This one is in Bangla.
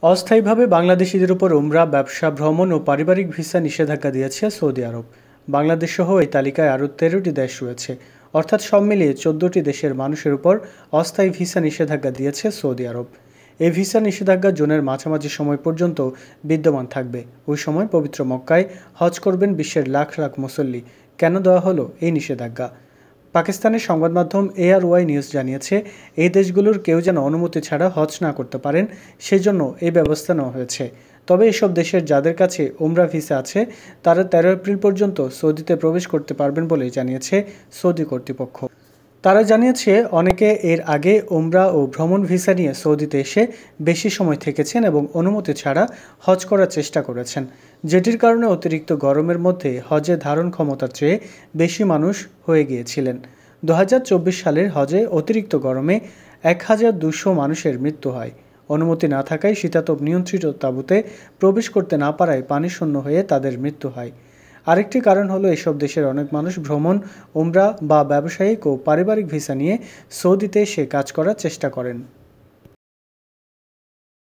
অস্থায়ীভাবে বাংলাদেশিদের উপর উমরা, ব্যবসা, ভ্রমণ ও পারিবারিক ভিসা নিষেধাজ্ঞা দিয়েছে সৌদি আরব। বাংলাদেশসহ এই তালিকায় আরও 13টি দেশ রয়েছে, অর্থাৎ সব মিলিয়ে 14টি দেশের মানুষের উপর অস্থায়ী ভিসা নিষেধাজ্ঞা দিয়েছে সৌদি আরব। এই ভিসা নিষেধাজ্ঞা জুনের মাঝামাঝি সময় পর্যন্ত বিদ্যমান থাকবে। ওই সময় পবিত্র মক্কায় হজ করবেন বিশ্বের লাখ লাখ মুসল্লি। কেন দেওয়া হলো এই নিষেধাজ্ঞা? পাকিস্তানের সংবাদ মাধ্যম ARY নিউজ জানিয়েছে, এই দেশগুলোর কেউ যেন অনুমতি ছাড়া হজ না করতে পারেন, সেজন্য এই ব্যবস্থা নেওয়া হয়েছে। তবে এসব দেশের যাদের কাছে উমরা ভিসা আছে তারা 13 এপ্রিল পর্যন্ত সৌদিতে প্রবেশ করতে পারবেন বলে জানিয়েছে সৌদি কর্তৃপক্ষ। তারা জানিয়েছে, অনেকে এর আগে উমরা ও ভ্রমণ ভিসা নিয়ে সৌদিতে এসে বেশি সময় থেকেছেন এবং অনুমতি ছাড়া হজ করার চেষ্টা করেছেন, যেটির কারণে অতিরিক্ত গরমের মধ্যে হজে ধারণ ক্ষমতার চেয়ে বেশি মানুষ হয়ে গিয়েছিলেন। 2024 সালের হজে অতিরিক্ত গরমে 1200 মানুষের মৃত্যু হয়। অনুমতি না থাকায় শীতাতপ নিয়ন্ত্রিত তাঁবুতে প্রবেশ করতে না পারায় পানিশূন্য হয়ে তাদের মৃত্যু হয়। আরেকটি কারণ হলো, এসব দেশের অনেক মানুষ ভ্রমণ, উমরা বা ব্যবসায়িক ও পারিবারিক ভিসা নিয়ে সৌদিতে এসে কাজ করার চেষ্টা করেন।